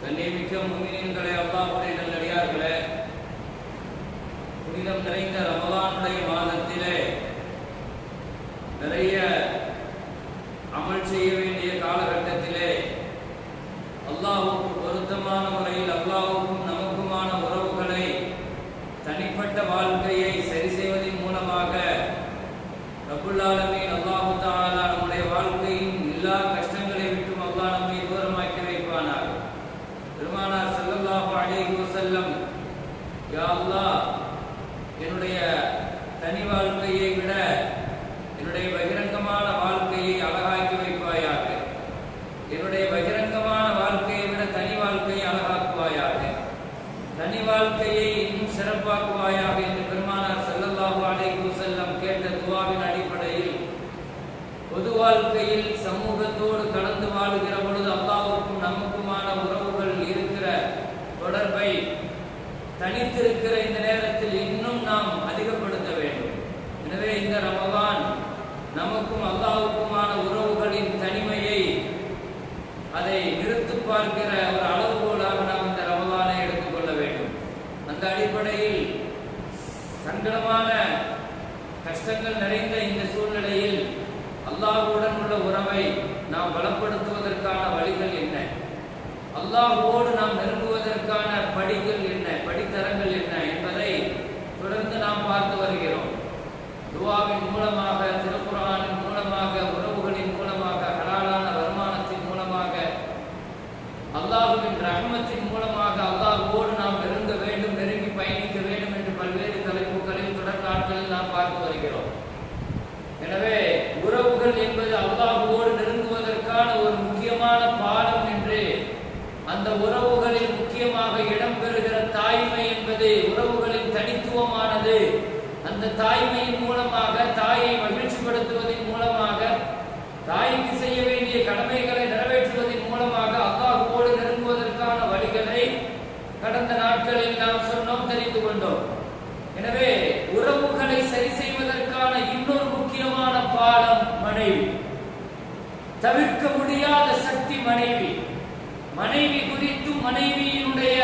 கண்ணியமிக்க முஃமினீன்களே, அல்லாஹ்வுடைய நல்லடியார்களே, புனிதம் நிறைந்த ரமலானுடைய மாதத்திலே நிறைய அமல் செய்ய வேண்டிய காலகட்டத்திலே அல்லாஹ்வுக்கு பொருத்தமான முறையில் அல்லாஹ்வுக்கும் நமக்குமான உறவுகளை தனிப்பட்ட வாழ்க்கையை சரி செய்வதன் மூலமாக ரப்புல் ஆலமீன் அல்லாஹ் தஆலா நம்முடைய வாழ்க்கையின் எல்லா கஷ்டங்களை விட்டும் அல்லாஹ் நம்மை தூரமாக்கி வைப்பானாக. பெருமானார் ஸல்லல்லாஹு அலைஹி வஸல்லம், யா அல்லாஹ், என்னுடைய தனி வாழ்க்கையை விட என்னுடைய பகிரங்கமான வாழ்க்கையை அழகாக்கி வைப்பாயாக, என்னுடைய பகிரங்கமான வாழ்க்கையை விட தனி வாழ்க்கையை அழகாக்குவாயாக, தனி வாழ்க்கையை இன்னும் சிறப்பாக்குவாயாக என்று பெருமானார் ஸல்லல்லாஹு அலைஹி வஸல்லம் கேட்ட துஆவின் அடிப்படையில் பொது வாழ்க்கையில் சமூகத்தோடு கலந்து வாழுகிற பொழுது அல்லாஹ்வுக்கும் நமக்குமான உறவுகள் இருக்கிற தொடர்பை தனித்திருக்கிற இந்த நேரத்தில் இன்னும் நாம் அதிகப்படுத்த வேண்டும். எனவே இந்த ரமலான் நமக்கும் அல்லாஹ்வுக்குமான உறவுகளின் தனிமையை அதை நிறுத்து பார்க்கிற ஒரு அளவுகோலாக நாம் இந்த ரமலானை எடுத்துக்கொள்ள வேண்டும். அந்த அடிப்படையில் சங்கடமான கஷ்டங்கள் நிறைந்த இந்த சூழ்நிலையில் அல்லாஹ்வுடன் உள்ள உறவை நாம் பலப்படுத்துவதற்கான வழிகள் என்ன, அல்லாஹ்வோடு நாம் நெருங்குவதற்கான படிகள் என்ன, படித்தரங்கள் என்ன என்பதை தொடர்ந்து நாம் பார்த்து வருகிறோம். துஆவின் மூலமாக, திருக்குர்ஆனின் மூலமாக, உறவுகளின் மூலமாக, ஹலாலான வருமானத்தின் மூலமாக, அல்லாஹ்வின் ரஹ்மத்தின் மூலமாக அல்லாஹ்வோடு நாம் நெருங்க வேண்டும், நெருங்கி பயணிக்க வேண்டும் என்று பல்வேறு தலைப்புகளில் தொடர் நாட்களில் நாம் பார்த்து வருகிறோம். எனவே உறவுகள் என்பது அல்லாஹ்வோடு நெருங்குவதற்கான ஒரு முக்கியமான பாடம் என்று, அந்த உறவுகளில் முக்கியமாக இடம்பெறுகிற தாய்மை என்பது உறவுகளின் தனித்துவமானது. அந்த தாய்மையின் மூலமாக, தாயை மகிழ்ச்சிப்படுத்துவதன் மூலமாக, தாய்க்கு செய்ய வேண்டிய கடமைகளை நிறைவேற்றுவதன் மூலமாக அல்லாஹ்வோடு நெருங்குவதற்கான வழிகளை கடந்த நாட்களில் நாம் சொன்னோம், தெரிந்து கொண்டோம். எனவே உறவுகளை சரி செய்வதற்கான இன்னொரு முக்கியமான பாடம் மனைவி. தவிர்க்க முடியாத சக்தி மனைவி. மனைவி குறித்தும் மனைவியினுடைய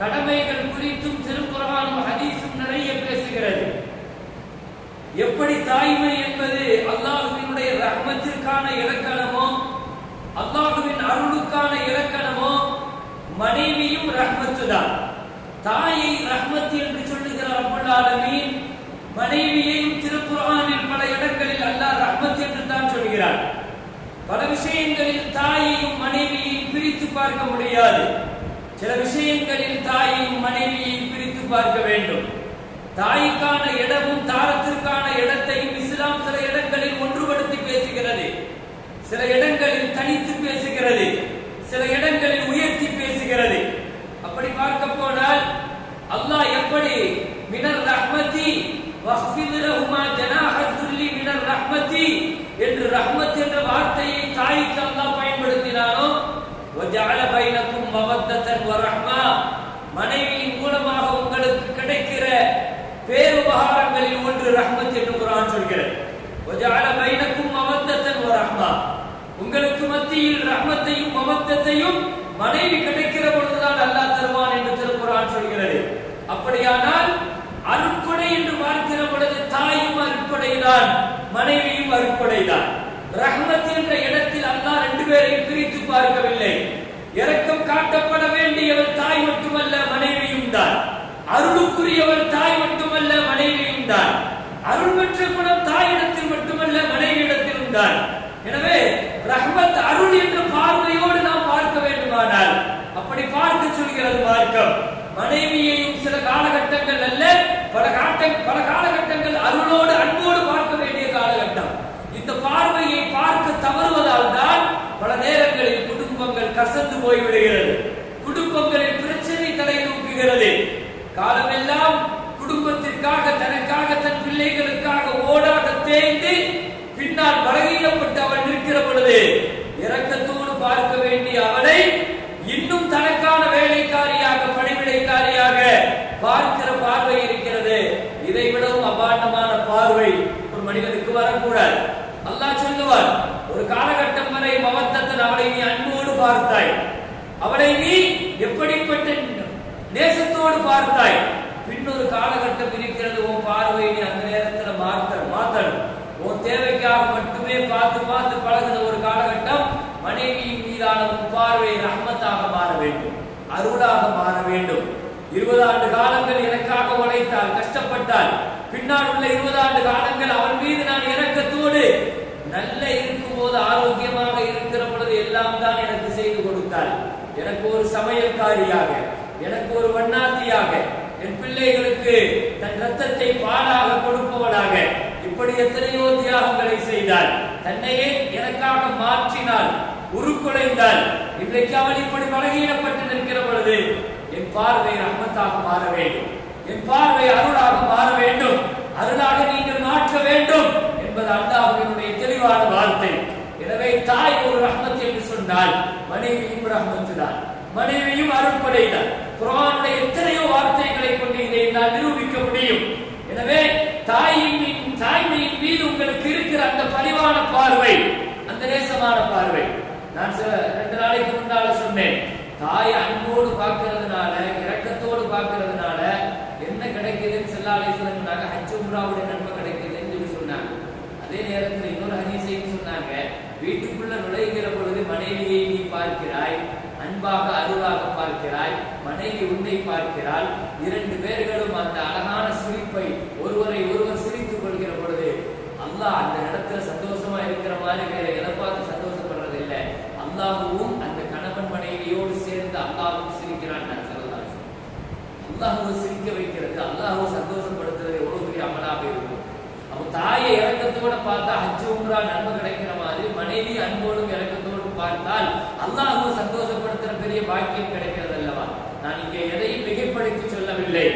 கடமைகள் குறித்தும் திருக்குர்ஆனும் ஹதீஸும் நிறைய பேசுகிறது. எப்படி தாய்மை என்பது அல்லாஹ்வினுடைய ரஹ்மத்திற்கான இலக்கணமோ, அல்லாஹ்வின் அருளுக்கான இலக்கணமோ, மனைவியும் ரஹ்மத்து தான். தாயை ரஹ்மத் என்று சொல்லுகிற ரப்புல் ஆலமீன், மனைவியையும் திருக்குர்ஆனில் பல இடங்களில் அல்லாஹ் ரஹ்மத் என்று தான் சொல்கிறார். பல விஷயங்களில் தாயையும் மனைவியையும் பிரித்து பார்க்க முடியாது. சில விஷயங்களில் தாயையும் மனைவியையும் பிரித்து பார்க்க வேண்டும். தாய்க்கான இடமும் தாரத்திற்கான இடத்தையும் இஸ்லாம் சில இடங்களில் ஒன்றுபடுத்தி பேசுகிறது, சில இடங்களில் தனித்து பேசுகிறது, சில இடங்களில் உயர்த்தி பேசுகிறது. அப்படி பார்க்க போனால் அல்லாஹ் எப்படி மினர் ரஹ்மதி வஹ்ஃபித் லஹுமா ஜனாஹ துல்லி மினர் ரஹ்மதி என்று ரஹ்மத் என்ற வார்த்தையை தாய்க்கு அல்லாஹ் பயன்படுத்தினானோ, வஜஅல பைனக்கும் மவத்தன் வ ரஹ்மா, மனைவியின் மூலமாக உங்களுக்கு கிடைக்கிற பேருபகாரங்களில் ஒன்று ரஹ்மத் என்று குர்ஆன் சொல்கிறது. வஜஅல பைனக்கும் மவத்தன் வ ரஹ்மா, உங்களுக்கு மத்தியில் ரஹ்மத்தையும் மவத்தத்தையும் மனைவி கிடைக்கிற பொழுதுதான் அல்லாஹ் தருவான் என்று திருக்குர்ஆன் சொல்கிறது. அப்படியானால் அருட்கொடை என்று பார்க்கிற பொழுது தாயும் அருட்கொடைதான், மனைவியும் அருட்கொடைதான். ரஹ்மத் என்ற இடத்தில் அல்லாஹ் ரெண்டு பேரையும் பிரித்து பார்க்கவில்லை. இரக்கம் காட்டப்பட வேண்டியவர் தாய் மட்டுமல்ல, மனைவியும் தான். அருளுக்குரியவர் தாய் மட்டுமல்ல, மனைவியும் தான். அருள் பெற்ற குணம் தாயிடத்தில் மட்டுமல்ல, மனைவியிடத்திலும் தான். எனவே ரஹ்மத் அருள் என்ற பார்வையோடு நாம் பார்க்க வேண்டுமானால் அப்படி பார்க்க சொல்கிறது மார்க்கம். மனைவியையும் சில காலகட்டங்கள் அல்ல, பல காலகட்டங்கள் அருளோடு அன்போடு பார்க்க வேண்டிய காலகட்டம். இந்த பார்வையை பார்க்க தவறுவதால் தான் பல நேரங்களில் குடும்பங்கள் கசந்து போய்விடுகிறது, குடும்பங்களில் பிரச்சனை தலை தூக்குகிறது. காலமெல்லாம் குடும்பத்திற்காக, தனக்காக, தன் பிள்ளைகளுக்காக ஓடாக தேய்ந்து பின்னால் பலகீனப்பட்டு அவள் நிற்கிற பொழுது இரக்கத்தோடு பார்க்க வேண்டிய அவளை இன்னும் தனக்கான வேலைக்காரியாக, பணிவிடைக்காரியாக பார்க்கிற பார்வை இருக்கிறது. இதை விடவும் அபாண்டமான பார்வை ஒரு மனிதனுக்கு வரக்கூடாது. அல்லாஹ் சொல்லுவார், ஒரு காலகட்டம் வரை மவத்தத்தன் அவளை நீ அன்போடு பார்த்தாய், அவளை அவளை நீ எப்படிப்பட்ட நேசத்தோடு பார்த்தாய். பின்னொரு காலகட்டம் இருக்கிறது, உன் பார்வையை நீ அந்த நேரத்தில் மாத்தணும். உன் தேவைக்காக மட்டுமே பார்த்து பார்த்து பழகின ஒரு காலகட்டம் மனைவியின் மீதான உன் பார்வை ரஹ்மத்தாக மாற வேண்டும், அருளாக மாற வேண்டும். 20 ஆண்டு காலங்கள் எனக்காக உழைத்தால், கஷ்டப்பட்டால், பின்னால் உள்ள 20 ஆண்டு காலங்கள் அவன் மீது நான் இரக்கத்தோடு நல்ல இருக்கும் போது, ஆரோக்கியமாக இருக்கிற பொழுது எல்லாம் தான் எனக்கு செய்து கொடுத்தாள். எனக்கு ஒரு சமையல்காரியாக, எனக்கு ஒரு வண்ணாத்தியாக, என் பிள்ளைகளுக்கு தன் ரத்தத்தை பாலாக கொடுப்பவளாக, இப்படி எத்தனையோ தியாகங்களை செய்தாள். தன்னையே எனக்காக மாற்றினாள், உருக்குலைந்தாள். இன்றைக்கு அவள் இப்படி பலகீனப்பட்டு நிற்கிற பொழுது என் பார்வை ரஹ்மத்தாக மாற வேண்டும், என் பார்வை அருளாக மாற வேண்டும், அருளாக நீங்கள் மாற்ற வேண்டும் என்பது அல்லாஹ்வினுடைய தெளிவான வார்த்தை. எனவே தாய் ஒரு ரஹ்மத் என்று சொன்னால் மனைவியும் ரஹ்மத்து தான், மனைவியும் அருட்படை தான். குர்ஆனுடைய எத்தனையோ வார்த்தைகளை கொண்டு இதை நான் நிரூபிக்க முடியும். எனவே தாய்மையின் மீது உங்களுக்கு இருக்கிற அந்த பரிவான பார்வை, அந்த நேசமான பார்வை. நான் 2 நாளைக்கு முன்னால சொன்னேன், தாய் அன்போடு பார்க்கிறதுனால, இரக்கத்தோடு பார்க்கிறதுனால என்ன கிடைக்குதுன்னு ஸல்லல்லாஹு அலைஹி வஸல்லம் சொன்னாங்க, ஹஜ் உம்ராவுடைய நன்மை கிடைக்குதுன்னு சொல்லி சொன்னாங்க. அதே நேரத்தில் இன்னொரு ஹதீஸையும் சொன்னாங்க, வீட்டுக்குள்ள நுழைகிற பொழுது மனைவியை நீ பார்க்கிறாய், அன்பாக அருளாக பார்க்கிறாய், மனைவி உன்னை பார்க்கிறாள். 2 பேர்களும் அந்த அழகான சிரிப்பை ஒருவரை ஒருவர் சிரித்துக் கொள்கிற பொழுது அல்லாஹ் அந்த இடத்துல சந்தோஷமா இருக்கிற மாதிரி வேற எதை பார்த்து சந்தோஷப்படுறது இல்லை. அல்லாஹ்வும் அந்த கணவன் மனைவியோடு சேர்ந்து அல்லாஹ்வும் சிரிக்கிறான். அல்லாஹ்வை சிரிக்க வைக்கிறது, அல்லாஹ்வை சந்தோஷப்படுத்துறது எவ்வளவு பெரிய அமலாக இருக்கும். அப்போ தாயை இறக்கத்தோட பார்த்தா ஹஜ் உம்ரா நன்மை கிடைக்கிற மாதிரி மனைவி அன்போடும் இறக்கத்தோடு பார்த்தால் அல்லாஹ்வை சந்தோஷப்படுத்துற பெரிய பாக்கியம் கிடைக்கிறது அல்லவா. நான் இங்கே எதையும் மிகைப்படுத்தி சொல்லவில்லை.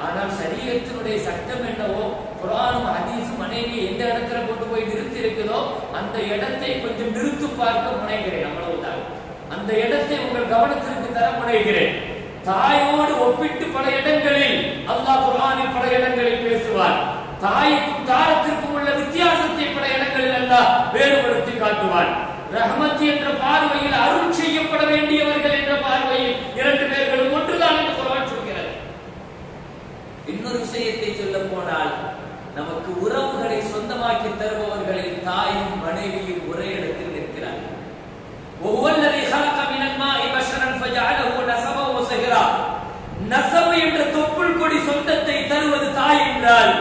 ஆனால் ஷரியத்தினுடைய சட்டம் என்னவோ, குர்ஆனும் ஹதீஸும் மனைவி எந்த இடத்துல கொண்டு போய் நிறுத்தி இருக்குதோ அந்த இடத்தை கொஞ்சம் நிறுத்து பார்க்க முனைகிறேன், அவ்வளவுதான். அந்த இடத்தை உங்கள் கவனத்திற்கு தர முனைகிறேன். தாயோடு ஒப்பிட்டு பல இடங்களில் அல்லாஹ் குர்ஆனில் பல இடங்களில் பேசுவார். தாய்க்கும் தாரத்திற்கும் உள்ள வித்தியாசத்தை பல இடங்களில் அல்லாஹ் வேறுபடுத்தி காட்டுவார். ரஹ்மத் என்ற பார்வையில் அருள் செய்யப்பட வேண்டியவர்கள் என்ற பார்வையில் 2 பேர்களும் ஒன்றுதான் என்று குர்ஆன் சொல்கிறது. இன்னொரு விஷயத்தை சொல்ல போனால், நமக்கு உறவுகளை சொந்தமாக்கி தருபவர்களில் தாயும் மனைவியும் ஒரே இடத்தில் நிற்கிறார்கள். ஒவ்வொல்லதி خلق من الماء بشرا فجعله نسبا وصهرا. நஸப் என்ற தொப்புள் கொடி சொந்தத்தை தருவது தாய் என்றால்,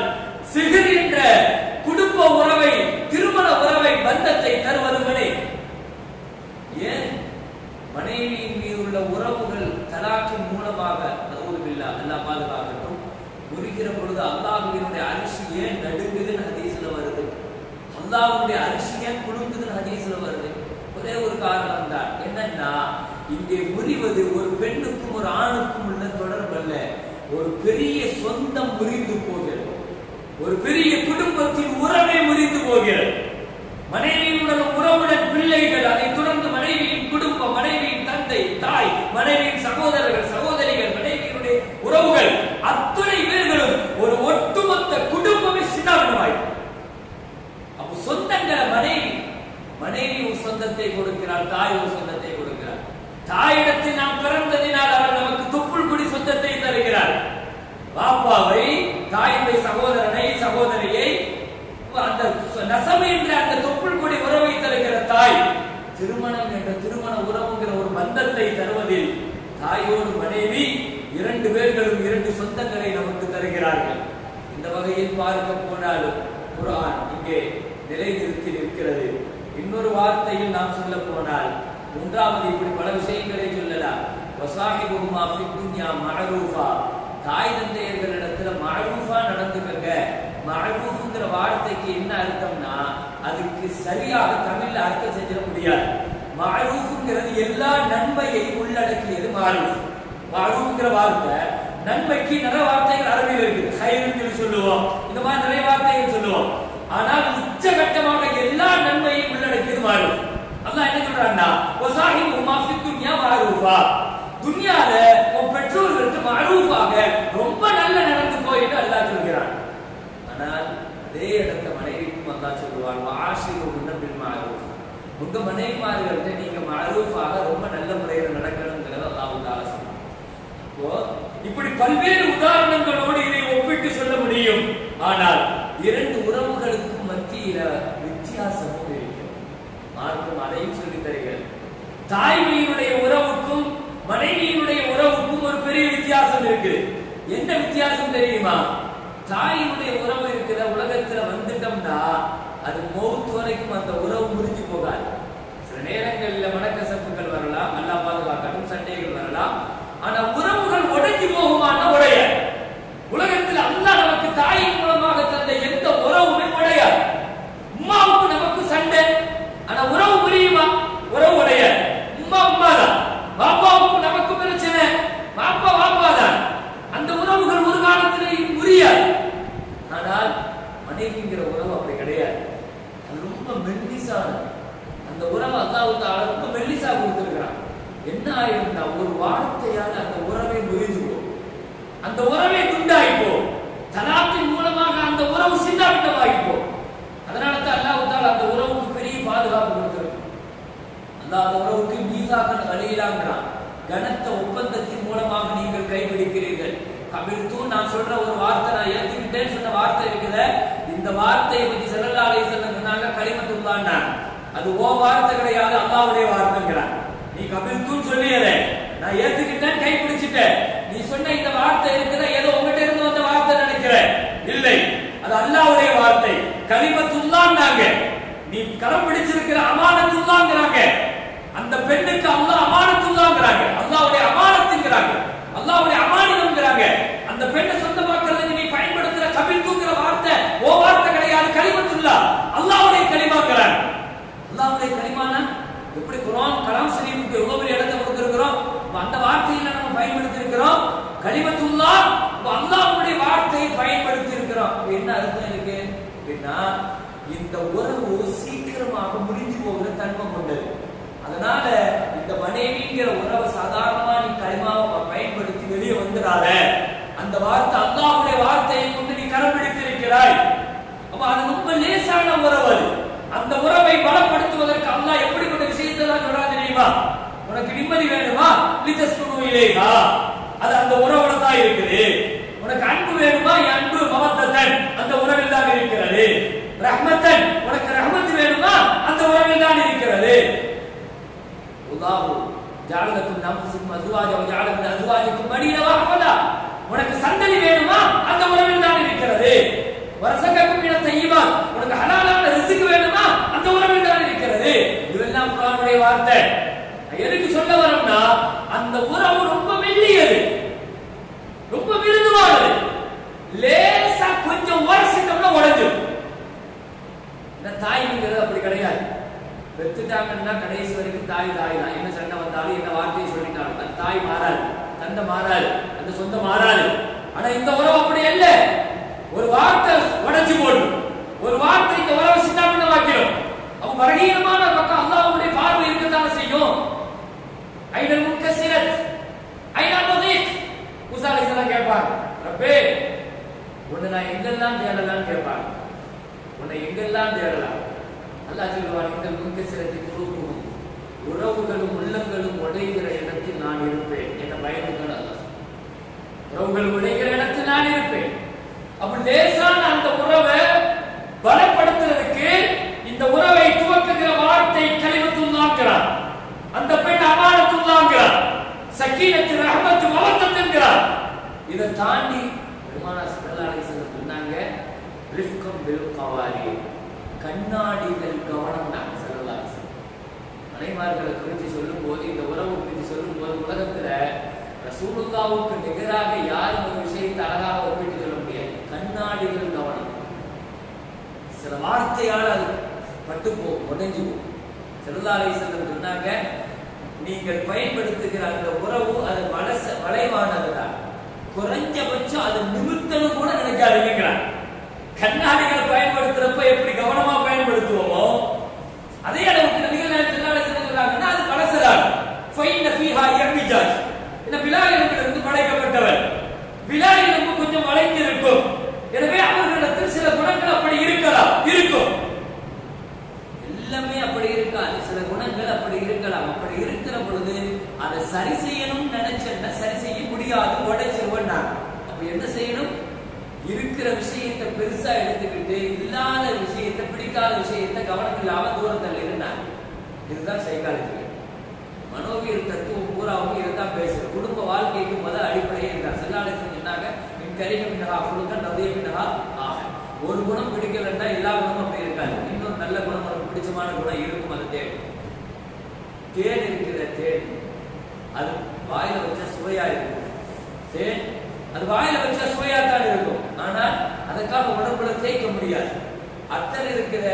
சிஹர் என்ற குடும்ப உறவை, திருமண உறவை, பந்தத்தை தருவது மனைவி. ஏன்? மனைவியின் மீது உள்ள உறவுகள் தலாக்கின் மூலமாக அல்லாஹ் பாதுகாக்கட்டும் முறிகிற பொழுது அல்லாஹ்வினுடைய அரிசி ஏன் நடுங்குதுன்னு ஹதீஸ்ல வருது, அல்லாஹ்வுடைய அரிசி ஏன் குலுங்குதுன்னு ஹதீஸ்ல வருது. ஒரே ஒரு காரணம் தான். என்னன்னா, இங்கே முறிவது ஒரு பெண்ணுக்கும் ஒரு ஆணுக்கும் உள்ள தொடர்பு அல்ல, ஒரு பெரிய சொந்தம் முறிந்து போகிறது, ஒரு பெரிய குடும்பத்தின் உறவே முறிந்து போகிறது. மனைவியுடன் உறவுடன் பிள்ளைகள், அதை தொடர்ந்து மனைவியின் குடும்பம், மனைவியின் தந்தை தாய், மனைவியின் சகோதரர்கள் சகோதரிகள், மனைவியினுடைய உறவுகள், அத்தனை பேர்களும் ஒரு ஒட்டுமொத்த குடும்பமே சின்னாபின்னமாய். அப்போ சொந்தங்களை மனைவி ஒரு சொந்தத்தை கொடுக்கிறார், தாய் ஒரு சொந்தத்தை கொடுக்கிறார். தாயிடத்தில் நாம் பிறந்ததினால் அவர் நமக்கு தொப்புள் கொடி சொந்தத்தை தருகிறார். பாப்பாவை, தாயுடைய சகோதரனை, சகோதரியை, அந்த நஸப் என்ற அந்த தொப்புள் கொடி உறவை தருகிற தாய், திருமணம் என்ற திருமண உறவுங்கிற ஒரு பந்தத்தை தருவதில் தாயோடு மனைவி 2 பேர்களும் 2 சொந்தங்களை நமக்கு தருகிறார்கள். இந்த வகையில் பார்க்க போனாலும் குர்ஆன் இங்கே நிலைநிறுத்தி நிற்கிறது. இன்னொரு வார்த்தையில் நாம் சொல்ல போனால், மூன்றாவது இப்படி பல விஷயங்களை சொல்லலாம். வஸாஹிபுஹுமா ஃபித் துன்யா மஅரூஃபா. தாய் தந்தையர்களிடத்துல மஅரூஃபா நடந்துக்கங்க. மஅரூஃப்ங்கிற வார்த்தைக்கு என்ன அர்த்தம்னா, அதுக்கு சரியாக தமிழ்ல அர்த்தம் செஞ்சிட முடியாது. மஅரூஃப்ங்கிறது எல்லா நன்மையை உள்ளடக்கியது மஅரூஃப். மஅரூஃப்ங்கிற வார்த்தை நன்மைக்கு நிறைய வார்த்தைகள் அரபியில் இருக்குது. ஹைருன்னு சொல்லுவோம், இந்த மாதிரி நிறைய வார்த்தைகள் சொல்லுவோம். ஆனால் உச்சகட்டமாக எல்லா நன்மையும் உள்ளடக்கியது மஅரூஃப். அல்லாஹ் என்ன சொல்றான்னா, வஸாஹிபுஹுமா ஃபித் துன்யா மஅரூஃபா. துன்யால உன் பெற்றோர்களுக்கு மஅரூஃபாக ரொம்ப நல்ல நடந்து போயிட்டு அல்லாஹ் சொல்கிறான். ஆனால் அதே இடத்த மனைவிக்கும் அல்லாஹ் சொல்லுவான், வஆஷிருஹுன்ன பில் மஅரூஃப். உங்க மனைவிமார்கள்ட்ட நீங்க மஅரூஃபாக ரொம்ப நல்ல முறையில் நடக்கணும்ங்கிறத இப்படி பல்வேறு உதாரணங்களோடு இதை ஒப்பிட்டு சொல்ல முடியும். ஆனால் இரண்டு உறவுகளுக்கும் மத்தியில வித்தியாசமும் இருக்கிறது. மார்க்கம் அதையும் சொல்லி தருகிறது. தாய்மையினுடைய உறவுக்கும் மனைவியினுடைய உறவுக்கும் ஒரு பெரிய வித்தியாசம் இருக்குது. என்ன வித்தியாசம் தெரியுமா? தாயினுடைய உறவு இருக்கிற உலகத்துல வந்துட்டோம்னா அது மௌத் வரைக்கும் அந்த உறவு முறிஞ்சு போகாது. சில நேரங்களில் மனக்கசப்புகள் வரலாம், அல்லாஹ் பாதுகாக்கட்டும், சண்டைகள் வரலாம். ஆனா உறவுகள் உடைஞ்சு போகுமான்னா உடைய. உலகத்தில் அல்லாஹ் நமக்கு தாயின் மூலமாக தந்த எந்த உறவுமே உடையாது. உம்மாவுக்கு நமக்கு சண்டை, ஆனா உறவு புரியுமா? உறவு உடையாது. உம்மா உம்மா தான். பாப்பாவுக்கு நமக்கு பிரச்சனை, பாப்பா பாப்பா தான். அந்த உறவுகள் ஒரு காலத்திலேயும் புரியாது. ஆனால் மனைவிங்கிற உறவு அப்படி கிடையாது. அது ரொம்ப மெல்லிசானது. அந்த உறவு அல்லாஹ் தஆலா ரொம்ப மெல்லிசா கொடுத்திருக்கிறான். என்ன ஆயிருந்தா ஒரு வார்த்தையால அந்த உறவை முறிஞ்சு போகும், அந்த உறவை துண்டாயிப்போ, தலாக்கின் மூலமாக அந்த உறவு சின்னாபின்னமாயிப்போ. அதனால தான் அல்லாஹ் தஆலா அந்த உறவுக்கு பெரிய பாதுகாப்பு கொடுத்திருக்கான். அல்லாஹ் அந்த உறவுக்கு மீசாக்கன் கலீலாங்கிறான். கனத்த ஒப்பந்தத்தின் மூலமாக நீங்கள் கைப்பிடிக்கிறீர்கள். கபில்து நான் சொல்ற ஒரு வார்த்தை, நான் ஏத்துக்கிட்டேன்னு சொன்ன வார்த்தை இருக்குது. இந்த வார்த்தையை பத்தி ஸல்லல்லாஹு அலைஹி வஸல்லம் சொன்னாங்க, கலிமத்துல்லாஹ்னா அது ஓ வார்த்தை கிடையாது, அல்லாஹ்வுடைய வார்த்தைங்கிறான். நீ கபில்துன்னு சொல்லியதே, நான் ஏத்துக்கிட்டேன், கை பிடிச்சிட்டேன். நீ சொன்ன இந்த வார்த்தை இருக்குதா ஏதோ உங்ககிட்ட இருந்து வந்த வார்த்தை நினைக்கிறேன். இல்லை, அது அல்லாஹ்வுடைய வார்த்தை. கலிமத்துல்லாஹ்னாங்க. நீ கரம் பிடிச்சிருக்கிற அமானத்துல்லாஹ்ங்கறாங்க. அந்த பெண்ணுக்கு அல்லாஹ் அமானத்துல்லாஹ்ங்கறாங்க. அல்லாஹ்வுடைய அமானத்துங்கறாங்க, அல்லாஹ்வுடைய அமானிதம்ங்கறாங்க. அந்த பெண்ணை சொந்தமாக்குறதுக்கு நீ பயன்படுத்துற கபில்துங்கிற வார்த்தை ஓ வார்த்தை கிடையாது, கலிமத்துல்லாஹ், அல்லாஹ்வுடைய கலிமாங்கறாங்க. அல்லாஹ்வுடைய கலிமானா எப்படி? குர்ஆன் கலாம் ஷரீஃபுக்கு எவ்வளவு பெரிய இடத்தை கொடுத்திருக்கிறோம். அந்த வார்த்தையில நம்ம பயன்படுத்தி இருக்கிறோம். கலிமத்துல்லாஹ் அல்லாஹ்வுடைய வார்த்தையை பயன்படுத்தி இருக்கிறோம். என்ன அர்த்தம் இருக்கு அப்படின்னா, இந்த உறவு சீக்கிரமாக முறிஞ்சு போகிற தன்மை கொண்டது. அதனால இந்த மனைவிங்கிற உறவை சாதாரணமா நீ கலிமாவை பயன்படுத்தி வெளியே வந்துடாத. அந்த வார்த்தை அல்லாஹ்வுடைய வார்த்தையை கொண்டு நீ கரம் பிடித்திருக்கிறாய். அப்ப அது ரொம்ப லேசான உறவு. அது அந்த உறவை பலப்படுத்துவதற்கு அல்லாஹ் எப்படிப்பட்ட விஷயத்தை தான் சொல்றான் தெரியுமா? உனக்கு நிம்மதி வேணுமா? லிதஸ்குனு இலைஹா, அது அந்த உறவுல தான் இருக்குது. உனக்கு அன்பு வேணுமா? என் அன்பு மவத்தன் அந்த உறவில் தான் இருக்கிறது. ரஹ்மத்தன், உனக்கு ரஹ்மத் வேணுமா? அந்த உறவில் தான் இருக்கிறது. அல்லாஹ் ஜஅலக்கும் நஃப்ஸுக்கும் அஸ்வாஜ வ ஜஅல மின் அஸ்வாஜிக்கும் பனீன வ அஹ்ஃபதா, உனக்கு சந்ததி வேணுமா? அந்த உறவில் தான் இருக்கிறது. வரசகக்கும் மின தய்யிபாத், உனக்கு ஹலாலான ரிஸ்க் வேணுமா? அந்த உறவில் தான் இருக்கிறது. இதெல்லாம் குர்ஆனுடைய வார்த்தை. எதுக்கு சொல்ல வரோம்னா, அந்த உறவு ரொம்ப மெல்லியது, ரொம்ப மிருதுவானது. லேசா கொஞ்சம் உரசிட்டோம்னா உடைஞ்சிடும். இந்த தாய்ங்கிறது அப்படி கிடையாது. பெத்துட்டாங்கன்னா கடைசி வரைக்கும் தாய் தாய் தான். என்ன சண்டை வந்தாலும் என்ன வார்த்தையை சொல்லிட்டாலும் அந்த தாய் மாறாது, தந்தை மாறாது, அந்த சொந்தம் மாறாது. ஆனா இந்த உறவு அப்படி அல்ல. ஒரு வார்த்தை உடைச்சு போடும், ஒரு வார்த்தை இந்த உறவை சின்னாபின்னமாக்கிடும். அவன் பலகீனமான பக்கம் அல்லாஹ்வுடைய பார்வை இருக்கத்தானே செய்யும். ஐனல் முன்கஸிரத் ஐனா முதீக், மூசா அலைஹிஸ்ஸலாம் கேட்பாங்க, ரப்பே உன்னை நான் எங்கெல்லாம் தேடலாம்னு கேட்பாங்க. உன்னை எங்கெல்லாம் தேடலாம்? அல்லாஹ் சொல்லுவான், இந்த முன்கஸிரத்தின் குலூபுஹும், உறவுகளும் உள்ளங்களும் உடைகிற இடத்தில் நான் இருப்பேன். என்ன பயந்துகள் அல்லாஹ், உறவுகள் உடைகிற இடத்தில் நான் இருப்பேன். அப்ப லேசான அந்த உறவை பலப்படுத்துறதுக்கு இந்த உறவை துவக்குகிற வார்த்தை கலிமத்துல்லாஹ்ங்கறார். அந்த பெண் அமானத்துல்லாஹ்ங்கறார். சக்கீனத்து ரஹ்மத்து மவத்தத்துங்கறார். இதை தாண்டி பெருமானார் ஸல்லல்லாஹு அலைஹி வஸல்லம் சொன்னாங்க, ரிஃப்கம் பில் கவாரி, கண்ணாடிகள் கவனம். நாங்கள் ஸல்லல்லாஹு அலைஹி வஸல்லம் மனைமார்களை குறித்து சொல்லும் போது, இந்த உறவு குறித்து சொல்லும் போது, உலகத்துல ரசூலுல்லாஹ்வுக்கு நிகராக யாரும் ஒரு விஷயத்தை அழகாக ஒப்பிட்டு சொல்ல முடியாது. கண்ணாடிகள் கவனம். சில வார்த்தையால் அது பட்டு போகும், உடைஞ்சு போகும். ஸல்லல்லாஹு அலைஹி வஸல்லம் சொன்னாங்க, நீங்கள் பயன்படுத்துகிற அந்த உறவு அது வளைவானதுதான், குறைஞ்சபட்சம் அது நிமித்தம் கூட நினைக்காதீங்கிறார். கண்ணாடிகள் பயன்படுத்துறப்ப எப்படி கவனமா பயன்படுத்துவோமோ அதே அளவுக்கு நபிகள் நாயகம் ஸல்லல்லாஹு அலைஹி வஸல்லம் சொல்றாங்கன்னா அது பலசதான். ஃபைன ஃபீஹா யர்மிஜாஜ், இந்த பிலால் என்பதிலிருந்து படைக்கப்பட்டவர். பிலால் ரொம்ப கொஞ்சம் வளைந்து இருக்கும். எனவே அவர்களிடத்தில் சில குணங்கள் அப்படி இருக்கலாம், இருக்கும். எல்லாமே அப்படி இருக்காது, சில குணங்கள் அப்படி இருக்கலாம். அப்படி இருக்கிற பொழுது அதை சரி செய்யணும் நினைச்சா சரி செய்ய முடியாது, உடைச்சு பெருசா எடுத்துக்கிட்டு இல்லாத விஷயத்தை, பிடிக்காத விஷயத்தை கவனம் இல்லாம தூரத்தில் இருந்தாங்க. இதுதான் சைக்காலஜி. மனோவியல் தத்துவம் பூராவும் இதுதான் பேசுது. குடும்ப வாழ்க்கைக்கு முதல் அடிப்படையே இருந்தார். செல்லாலேசன் சொன்னாங்க, மின் கரிக மினகா குழுக்க நதிய மினகா ஆக. ஒரு குணம் பிடிக்கலன்னா எல்லா குணமும் அப்படி இருக்காது. இன்னொரு நல்ல குணம், நமக்கு பிடிச்சமான குணம் இருக்கும். அது தேவை. தேன் இருக்கிற தேன் அது வாயில வச்சா சுவையா இருக்கும். தேன் அது வாயில வச்சா சுவையா தான் இருக்கும். ஆனால் அதுக்காக உடம்புல தேய்க்க முடியாது. அத்தனை இருக்கிற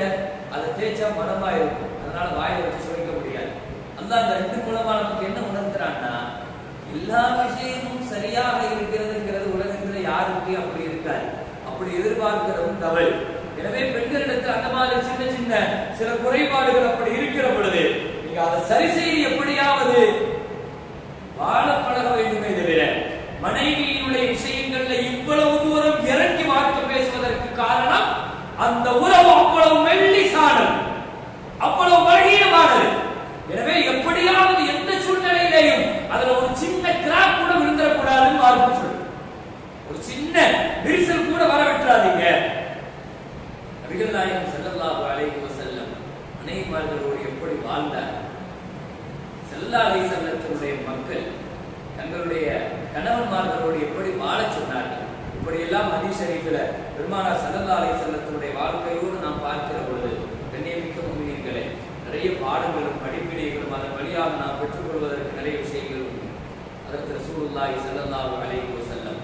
அதை தேய்ச்சா மனமா இருக்கும். அதனால வாயில வச்சு சுவைக்க முடியாது. அல்லாஹ் அந்த ரெண்டு மூலமா நமக்கு என்ன உணர்த்துறான்னா, எல்லா விஷயமும் சரியாக இருக்கிறதுங்கிறது உலகத்துல யாருக்கு அப்படி இருக்காது. அப்படி எதிர்பார்க்கிறதும் தவறு. எனவே பெண்களிடத்தில் அந்த மாதிரி சின்ன சின்ன சில குறைபாடுகள் அப்படி இருக்கிற பொழுது நீங்க அதை சரி செய்து எப்படியாவது வாழ பழக வேண்டுமே தவிர, மனைவியினுடைய விஷயங்கள்ல இவ்வளவு தூரம் இறங்கி வார்த்தை பேசுவதற்கு காரணம் அந்த உறவு அவ்வளவு மெல்லிசானது, அவ்வளவு பலகீனமானது. எனவே எப்படியாவது எந்த சூழ்நிலையிலையும் அதுல ஒரு சின்ன கிராக் கூட விழுந்துடக்கூடாதுன்னு மார்க்கம் சொல்லு. ஒரு சின்ன விரிசல் கூட வர விட்டுறாதீங்க. நபிகள் நாயகம் ஸல்லல்லாஹு அலைஹி வஸல்லம் மனைவிமார்களோடு எப்படி வாழ்ந்தார்? ஸல்லல்லாஹு அலைஹி வஸல்லத்துடைய மக்கள் தங்களுடைய கணவன்மார்களோடு எப்படி வாழ சொன்னார்கள்? இப்படியெல்லாம் ஹதீஸ் ஷரீஃபில் பெருமானார் ஸல்லல்லாஹு அலைஹி வஸல்லத்துடைய வாழ்க்கையோடு நாம் பார்க்கிற பொழுது கண்ணியமிக்க முஃமினீன்களே, நிறைய பாடங்களும் படிப்பினைகளும் அதன் வழியாக நாம் பெற்றுக்கொள்வதற்கு நிறைய விஷயங்கள் உண்டு. அதற்கு ரசூலுல்லாஹி ஸல்லல்லாஹு அலைஹி வஸல்லம்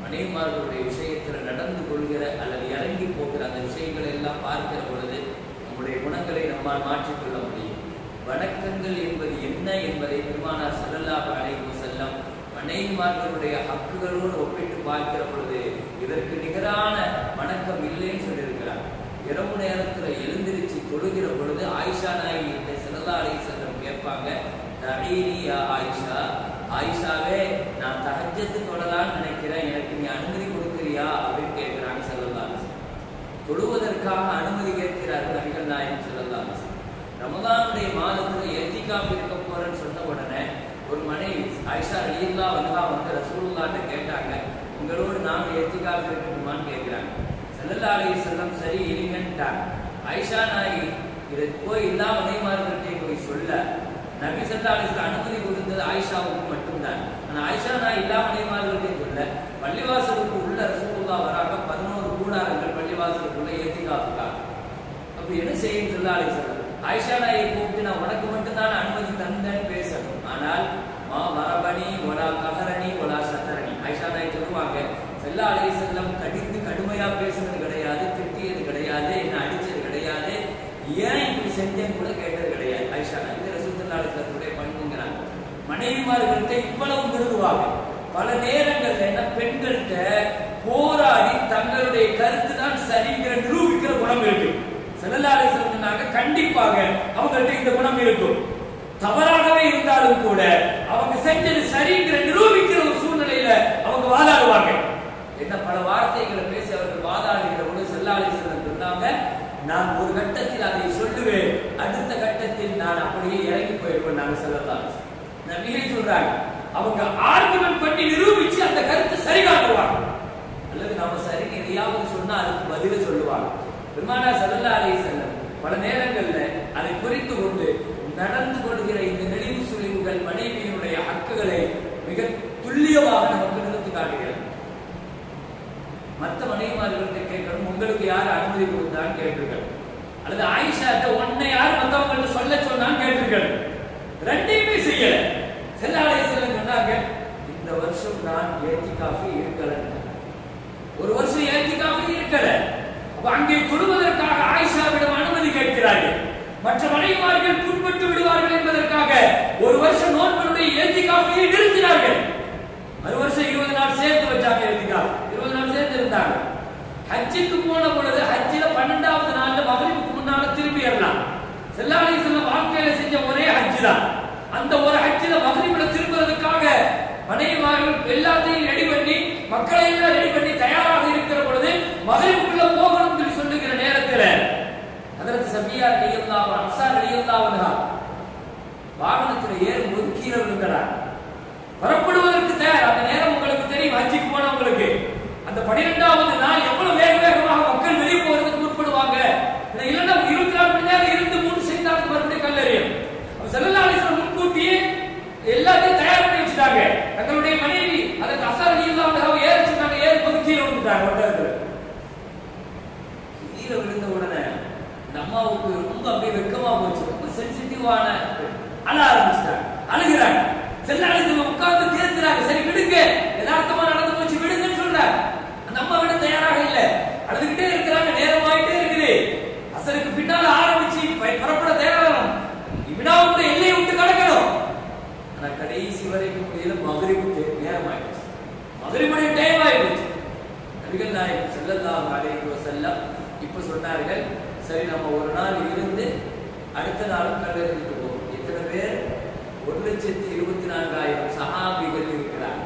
மனைவிமார்களுடைய விஷயத்தில் நடந்து கொள்கிற அல்லது இறங்கி போகிற அந்த விஷயங்களை எல்லாம் பார்க்கிற பொழுது நம்முடைய குணங்களை நம்மால் மாற்றிக்கொள்ள முடியும். வணக்கங்கள் என்பது என்ன என்பதை பெருமானார் ஸல்லல்லாஹு அலைஹி வஸல்லம் மனைவிமார்களுடைய ஹக்குகளோடு ஒப்பிட்டு பார்க்கிற பொழுது இதற்கு நிகரான வணக்கம் இல்லைன்னு சொல்லியிருக்கிறார். இரவு நேரத்தில் எழுந்திருச்சு தொழுகிற பொழுது ஆயிஷா நாயகி ஸல்லல்லாஹு அலைஹி வஸல்லம் கேட்பாங்க, தஅீனி யா ஆயிஷா, ஆயிஷாவே நான் தஹஜ்ஜத் தொழலாம்னு நினைக்கிறேன், எனக்கு நீ அனுமதி கொடுக்கிறியா அப்படின்னு கேட்கிறாங்க ஸல்லல்லாஹு அலைஹி வஸல்லம். தொழுவதற்காக அனுமதி கேட்கிறார்கள் நபிகள் நாயகம் ஸல்லல்லாஹு அலைஹி வஸல்லம். ரமலானுடைய மாதத்துல இத்திகாஃப் இருக்க போறேன்னு சொன்ன உடனே ஒரு மனைவி ஆயிஷா ரலியல்லாஹு அன்ஹா வந்து ரசூலுல்லாஹ்ட்ட கேட்டாங்க, உங்களோடு நாம இத்திகாஃப் இருக்கணுமான்னு கேட்கிறாங்க. ஸல்லல்லாஹு அலைஹி வஸல்லம் சரி இருங்கன்ட்டாங்க. ஆயிஷா நாயகி இதை போய் எல்லா மனைவிமார்கள்ட்டே போய் சொல்ல, நபி ஸல்லல்லாஹு அலைஹி வஸல்லம் அனுமதி கொடுத்தது ஆயிஷாவுக்கு மட்டும்தான். ஆனா ஆயிஷா நாயகி எல்லா மனைவிமார்கள்ட்டையும் சொல்ல, பள்ளிவாசலுக்கு உள்ள ரசூலுல்லாஹ் வராங்க, 11 கூடாரங்கள் பள்ளிவாசலுக்குள்ள இத்திகாஃப்க்காக. அப்ப என்ன செய்யும் ஸல்லல்லாஹு அலைஹி வஸல்லம்? ஆயிஷா நாயை கூப்பிட்டு நான் உனக்கு மட்டும்தான் அனுமதி தந்தேன்னு பேசணும். ஆனால் மா மரபணி ஒலா கஹரணி ஒலா சத்தரணி. ஆயிஷா நாயை சொல்லுவாங்க, ஸல்லல்லாஹு அலைஹி வஸல்லம் கடிந்து கடுமையா பேசுனது கிடையாது, திட்டியது கிடையாது, என்ன அடிச்சது கிடையாது, ஏன் இப்படி செஞ்சேன்னு கூட கேட்டது கிடையாது. ஆயிஷா நாய் இது ரசூல் ஸல்லல்லாஹு அலைஹி வஸல்லத்துடைய பண்புங்கிறாங்க. மனைவிமார்கள்ட்ட இவ்வளவு விருதுவாங்க. பல நேரங்கள்ல என்ன பெண்கள்கிட்ட போராடி தங்களுடைய கருத்து தான் சரிங்கிற நிரூபிக்கிற குணம் இருக்கு. ஸல்லல்லாஹு அலைஹி வஸல்லம் சொன்னாங்க, கண்டிப்பாக அவங்கள்ட்ட இந்த குணம் இருக்கும். தவறாகவே இருந்தாலும் கூட அவங்க செஞ்சது சரிங்கிற நிரூபிக்கிற ஒரு சூழ்நிலையில அவங்க வாதாடுவாங்க. என்ன பல வார்த்தைகளை பேசி அவர்கள் வாதாடுகிற பொழுது ஸல்லல்லாஹு அலைஹி வஸல்லம் சொன்னாங்க, நான் ஒரு கட்டத்தில் அதை சொல்லுவேன், அடுத்த கட்டத்தில் நான் அப்படியே இறங்கி போயிருப்பேன். நாங்க ஸல்லல்லாஹு அலைஹி வஸல்லம் நபியே சொல்றாங்க, அவங்க ஆர்குமெண்ட் பண்ணி நிரூபிச்சு அந்த கருத்தை சரி காட்டுவாங்க. அல்லது நம்ம சரி எதையாவது சொன்னா அதுக்கு பதில சொல்லுவாங்க. பெருமானார் ஸல்லல்லாஹு அலைஹி வஸல்லம் பல நேரங்கள்ல அதை புரிந்து கொண்டு நடந்து கொள்கிற இந்த நெளிவு சுழிவுகள் மனைவியினுடைய ஹக்குகளை மிக துல்லியமாக நமக்கு நிறுத்தி காட்டுகிறது. மற்ற மனைவிமார்கள்ட்ட கேட்கணும், உங்களுக்கு யார் அனுமதி கொடுத்தான்னு கேட்டிருக்கணும். அல்லது ஆயிஷாட்ட உன்னை யார் மற்றவங்கள்ட்ட சொல்ல சொன்னான்னு கேட்டிருக்கணும். ரெண்டையுமே செய்யல. ஸல்லல்லாஹு அலைஹி வஸல்லம் சொன்னாங்க, இந்த வருஷம் நான் இத்திகாஃபி இருக்கல, ஒரு வருஷம் இத்திகாஃபி இருக்கல. அங்கே கொடுவதற்காக ஆயிஷாவிடம் அனுமதி கேட்கிறார்கள். மற்ற மனைவிமார்கள் புண்பட்டு விடுவார்கள் என்பதற்காக ஒரு வருஷம் நோன்புடைய இத்திகாஃபை நிறுத்தினார்கள். மறு வருஷம் 20 நாள் சேர்த்து வச்சாங்க. இத்திகாஃப் 20 நாள் சேர்த்து இருந்தாங்க. ஹஜ்ஜுக்கு போன பொழுது ஹஜ்ஜில 12வது நாள்ல மக்ரிபுக்கு முன்னால திரும்பி வரலாம். ஸல்லல்லாஹு அலைஹி வஸல்லம் வாழ்க்கையில செஞ்ச ஒரே ஹஜ் தான். அந்த ஒரு ஹஜ்ஜில மக்ரிபுல திரும்புறதுக்காக மனைவிமார்கள் எல்லாத்தையும் ரெடி பண்ணி மக்களை எல்லாம் ரெடி பண்ணி தயாராக இருக்கிற பொழுது மக்ரிபுக்குள்ள போகணும் என்று சொல்லுகிற நேரத்தில் ஹஜ்ரத் சஃபியா ரலியல்லாஹு அன்ஹா ரலியல்லாஹு அன்ஹா வாகனத்தில் ஏறும்போது கீழே விழுந்தார். புறப்படுவதற்கு தயார். அந்த நேரம் உங்களுக்கு தெரியும், ஹஜ்ஜுக்கு போனவங்களுக்கு அந்த 12வது நாள் எவ்வளவு வேக வேகமாக இந்துவான அழ ஆரம்பிச்சிட்டாங்க, அழுகிறாங்க. செல்லாளிகள் உட்கார்ந்து தேர்த்துறாங்க, சரி விடுங்க, யதார்த்தமா நடந்து போச்சு விடுங்கன்னு சொல்றாங்க. அந்த அம்மா விட தயாராக இல்ல, அழுதுகிட்டே இருக்கிறாங்க. நேரமாயிட்டே இருக்குது, அசருக்கு பின்னால ஆரம்பிச்சு புறப்பட தயாராகும், வினாவுடைய எல்லையை விட்டு கடக்கணும். ஆனா கடைசி வரைக்கும் முடியல. மகரிபுக்கு நேரம் ஆயிடுச்சு, மகரிபுடைய டைம் ஆயிடுச்சு. நபிகள் நாயகம் ஸல்லல்லாஹு அலைஹி வஸல்லம் இப்ப சொன்னார்கள், சரி நம்ம ஒரு நாள் இருந்து அடுத்த நாளும் கல்லறைக்கு போவோம். எத்தனை பேர்? 1,24,000 சஹாபிகள் இருக்கிறார்.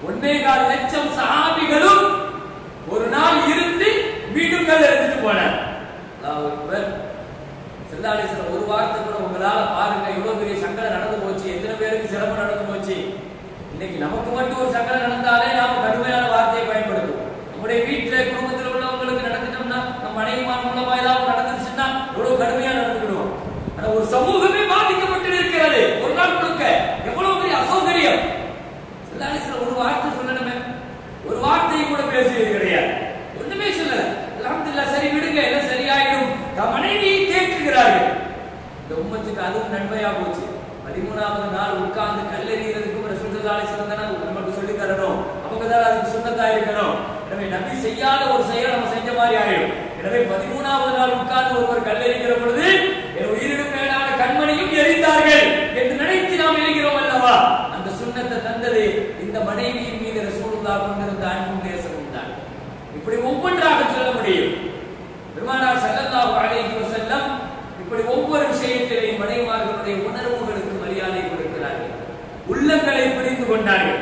1.25 லட்சம் சஹாபிகளும் ஒரு நாள் இருந்து மீண்டும் கல்லறைக்கு போனார். அல்லாஹ் அக்பர். ஸல்லல்லாஹு அலைஹி வஸல்லம் ஒரு வார்த்தை கூட உங்களால பாருங்க எவ்வளவு பெரிய சங்கடம் நடந்து போச்சு, எத்தனை பேருக்கு சிரமம் நடந்து போச்சு. இன்னைக்கு நமக்கு மட்டும் ஒரு சங்கடம் நடந்தாலே நாம கடுமையான வார்த்தையை பயன்படுத்துவோம். நம்முடைய வீட்டுல குடும்பத்தில் உள்ளவங்களுக்கு நடந்துட்டோம்னா, நம்ம மனைவிமார் மூலமா ஏதாவது நடந்துச்சுன்னா எவ்வளவு கடுமையா நடந்துக்கிடுவோம். ஆனா ஒரு சமூகமே பாதிக்கப்பட்டு இருக்கிறது ஒரு நாள் முழுக்க, எவ்வளவு பெரிய அசௌகரியம். ஸல்லல்லாஹு அலைஹி வஸல்லம் ஒரு வார்த்தை சொல்லணுமே, ஒரு வார்த்தையை கூட பேசியது கிடையாது, ஒண்ணுமே சொல்லல. அல்ஹம்துலில்லாஹ், சரி விடுங்க எல்லாம் சரியாயிடும், மனைவியை தேற்றுகிறார்கள். இந்த உம்மத்துக்கு அதுவும் நன்மையா போச்சு. 13வது நாள் உட்கார்ந்து கல்லெறிகிறதுக்கும் ரசூல் ஸல்லல்லாஹு அலைஹி வஸல்லம் தான் நமக்கு சொல்லி தரணும், அப்பதான் அதுக்கு சுன்னத்தா இருக்கணும். எனவே நபி செய்யாத ஒரு செயல் நம்ம செஞ்ச மாதிரி ஆயிடும். எனவே 13வது நாள் உட்கார்ந்து ஒருவர் கல்லெறிகிற பொழுது என் உயிரினும் மேலான கண்மணியும் எரிந்தார்கள் என்று நினைத்து நாம் எழுகிறோம் அல்லவா, அந்த சுன்னத்தை தந்தது இந்த மனைவியின் மீது ரசூலுல்லாஹ் கொண்டிருந்த அன்பும் நேசமும் தான். இப்படி ஒவ்வொன்றாக சொல்ல முடியும். பெருமானார் ஸல்லல்லாஹு அலைஹி வஸல்லம் இப்படி ஒவ்வொரு விஷயத்திலேயும் மனைவிமார்களுடைய உணர்வுகளுக்கு மரியாதை கொடுக்கிறார்கள், உள்ளங்களை புரிந்து கொண்டார்கள்.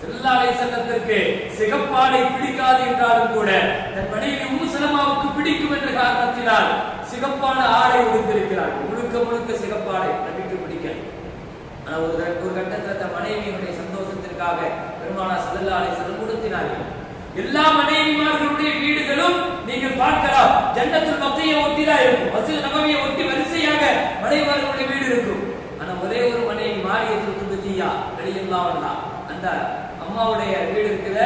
ஸல்லல்லாஹு அலைஹி வஸல்லத்திற்கு சிகப்பாடை பிடிக்காது என்றாலும் கூட தன் மனைவி உம்மு சலமாவுக்கு பிடிக்கும் என்ற காரணத்தினால் சிகப்பான ஆடை உடுத்திருக்கிறார். முழுக்க முழுக்க சிகப்பாடை நபிக்கு பிடிக்க. ஆனா ஒரு கட்டத்தில் தன் மனைவியினுடைய சந்தோஷத்திற்காக பெருமானார் ஸல்லல்லாஹு அலைஹி வஸல்லம் உடுத்தினார்கள். எல்லா மனைவிமார்களுடைய வீடுகளும் நீங்கள் பார்க்கலாம் ஜன்னத்துல் பக்தியை ஒட்டிதான் இருக்கும், மஸ்ஜித் நபவியை ஒட்டி வரிசையாக மனைவிமார்களுடைய வீடு இருக்கும். ஆனா ஒரே ஒரு மனைவி மாரியத்துல் குதுசியா ரலியல்லாஹு அன்ஹா, அந்த அம்மாவுடைய வீடு இருக்குத,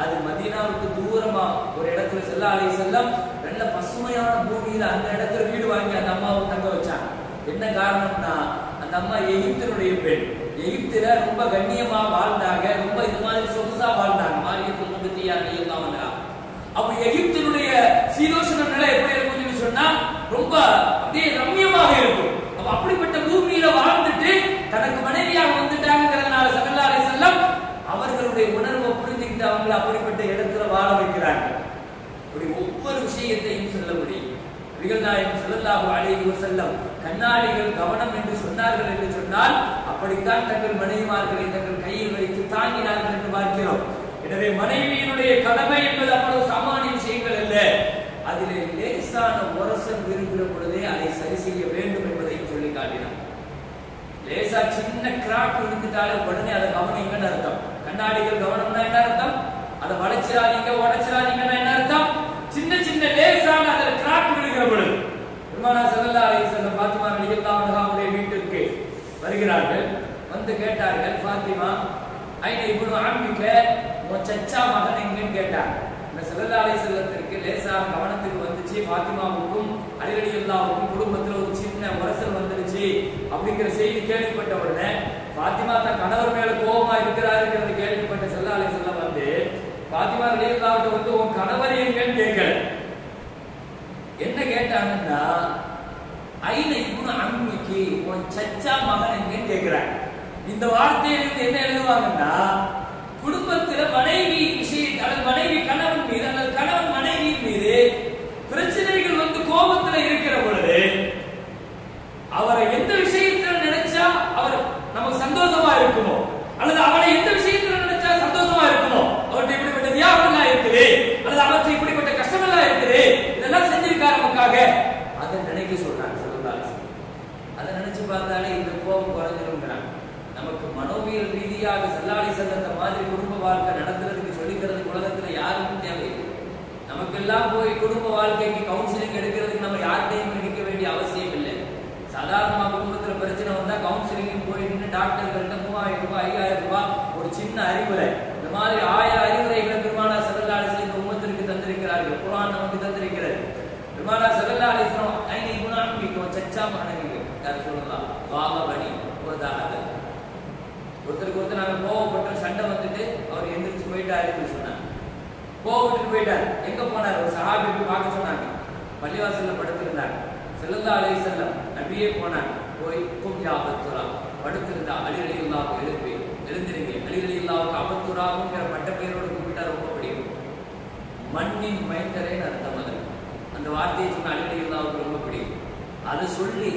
அது மதீனாவுக்கு தூரமா ஒரு இடத்துல ஸல்லல்லாஹு அலைஹி வஸல்லம் நல்ல பசுமையான பூமியில அந்த இடத்துல வீடு வாங்கி அந்த அம்மாவை தங்க வச்சாங்க. என்ன காரணம்னா, அந்த அம்மா எகிப்தினுடைய பெண், எகிப்தில ரொம்ப கண்ணியமா வாழ்ந்தாங்க, ரொம்ப இது மாதிரி சொகுசா வாழ்ந்தாங்க. மாரியத்துல் குதுசியா ரலியல்லாஹு அன்ஹா. அப்ப எகிப்தினுடைய சீதோஷண நிலை எப்படி இருக்கும்னு சொன்னா ரொம்ப அப்படியே ரம்மியமாக இருக்கும். அப்ப அப்படிப்பட்ட பூமியில வாழ்ந்துட்டு தனக்கு மனைவியாக வந்துட்டாங்கிறதுனால ஸல்லல்லாஹு அலைஹி வஸல்லம் அவர்களுடைய உணர்வை புரிஞ்சுக்கிட்டு அவங்களை அப்படிப்பட்ட இடத்துல வாழ வைக்கிறாங்க. இப்படி ஒவ்வொரு விஷயத்தையும் சொல்ல முடியும். நபிகள் நாயகம் ஸல்லல்லாஹு அலைஹி வஸல்லம் கண்ணாடிகள் கவனம் என்று சொன்னார்கள் என்று சொன்னால் அப்படித்தான் தங்கள் மனைவிமார்களை தங்கள் கையில் வைத்து தாங்கினார்கள் என்று பார்க்கிறோம். எனவே மனைவியினுடைய கடமை என்பது அவ்வளவு சாமானிய விஷயங்கள் அல்ல. அதிலே லேசான உரசல் விரும்புகிற பொழுதே அதை சரி செய்ய வேண்டும் என்பதையும் சொல்லி காட்டினார். லேசா சின்ன கிராக் விழுந்துட்டாலே உடனே அதை கவனிங்கன்னு அர்த்தம். கண்ணாடிகள் கவனம்னா என்ன அர்த்தம்? அதை வளைச்சிடாதீங்க உடைச்சிடாதீங்கன்னா என்ன அர்த்தம்? சின்ன சின்ன லேசான அதில் கிராக் விழுகிற பொழுது பெருமானார் ஸல்லல்லாஹு அலைஹி வஸல்லம் ஃபாத்திமா ரலியல்லாஹு அன்ஹாவுடைய வீட்டிற்கு வருகிறார்கள். வந்து கேட்டார்கள், ஃபாத்திமா ஐன இப்னு அம்மிக, உன் சச்சா மகன் எங்கன்னு கேட்டார். இந்த ஸல்லல்லாஹு அலைஹி வஸல்லத்திற்கு லேசான கவனத்துக்கு வந்துச்சு, ஃபாத்திமாவுக்கும் அலி ரலியல்லாஹுக்கும் குடும்பத்தில் ஒரு சின்ன உரசல் வந்துருச்சு அப்படிங்கிற செய்தி கேள்விப்பட்ட உடனே ஃபாத்திமா தன் கணவர் மேல கோபமா இருக்கிறாருங்கிறது கேள்விப்பட்ட ஸல்லல்லாஹு அலைஹி வஸல்லம் வந்து ஃபாத்திமா ரலியல்லாஹு வந்து உன் கணவர் எங்கன்னு கேட்கல. என்ன கேட்டாங்கன்னா, ஐன இப்னு அம்மிகி, உன் சச்சா மகன் எங்கன்னு கேட்கிறாங்க. இந்த வார்த்தையிலிருந்து என்ன எழுதுவாங்கன்னா, குடும்பத்துல மனைவி விஷயம் அல்லது மனைவி கணவன் மீது அல்லது கணவன் மனைவியின் மீது பிரச்சனைகள் வந்து கோபத்துல இருக்கிற பொழுது அவரை எந்த விஷயத்துல நினைச்சா அவர் நமக்கு சந்தோஷமா இருக்குமோ, அல்லது அவரை எந்த விஷயத்துல நினைச்சா சந்தோஷமா இருக்குமோ, அவர்கிட்ட இப்படிப்பட்ட வியாபாரம் இருக்குது அல்லது அவர்கிட்ட இப்படிப்பட்ட கஷ்டம் எல்லாம் இருக்குது, இதெல்லாம் செஞ்சிருக்காரு நமக்காக, அதை நினைக்க சொல்றாங்க ஸல்லல்லாஹு அலைஹி வஸல்லம். அதை நினைச்சு பார்த்தாலே இந்த கோபம் குறைஞ்சிருங்கிறாங்க. நமக்கு மனோவியல் ரீதியாக ஸல்லல்லாஹு அலைஹி வஸல்லம் மாதிரி குடும்ப வாழ்க்கை நடத்துறதுக்கு சொல்லிக்கிறதுக்கு உலகத்துல யாருக்கும் தேவையில்லை. நமக்கெல்லாம் போய் குடும்ப வாழ்க்கைக்கு கவுன்சிலிங் எடுக்கிறதுக்கு நம்ம யார்கிட்டையும் எடுக்க வேண்டிய அவசியம் இல்லை. சாதாரணமாக குடும்பத்துல பிரச்சனை வந்தா கவுன்சிலிங் போயிட்டு டாக்டர்கள்ட்ட 3000 ரூபாய் 5000 ரூபாய் ஒரு சின்ன அறிவுரை, இந்த மாதிரி 1000 அறிவுரைகளை பெருமானார் ஸல்லல்லாஹு அலைஹி வஸல்லம் உம்மத்திற்கு தந்திருக்கிறார்கள். குர்ஆன் நமக்கு தந்திருக்கிறது. பெருமானார் ஸல்லல்லாஹு அலைஹி வஸல்லம் ஐன இப்னு அம்மிக, சச்சா மகன் யார் சொல்லலாம். வாகவனி ஒருதானது. ஒருத்தருக்கு ஒருத்தர் நாங்கள் கோவப்பட்டு சண்டை வந்துட்டு அவர் எந்திரிச்சு போயிட்டாருன்னு சொன்னாங்க. கோவப்பட்டு போயிட்டார். எங்க போனார்? ஒரு சஹாபி போய் பார்க்க சொன்னாங்க. பள்ளிவாசல்ல படுத்திருந்தாங்க. ஸல்லல்லாஹு அலைஹி வஸல்லம் நபியே போனாங்க. போய் கும் யா அபத்துரா, படுத்திருந்தா அலி ரலியல்லாஹு எழுப்பி எழுந்திருங்க. அலி ரலியல்லாஹு அபத்துராங்கிற பட்ட பெயரோடு கூப்பிட்டா ரொம்ப பிடிக்கும். மண்ணின் மைந்தரேன்னு அர்த்தம். அது அந்த வார்த்தையை சொன்ன அலி ரலியல்லாஹுக்கு ரொம்ப பிடிக்கும். அதை சொல்லி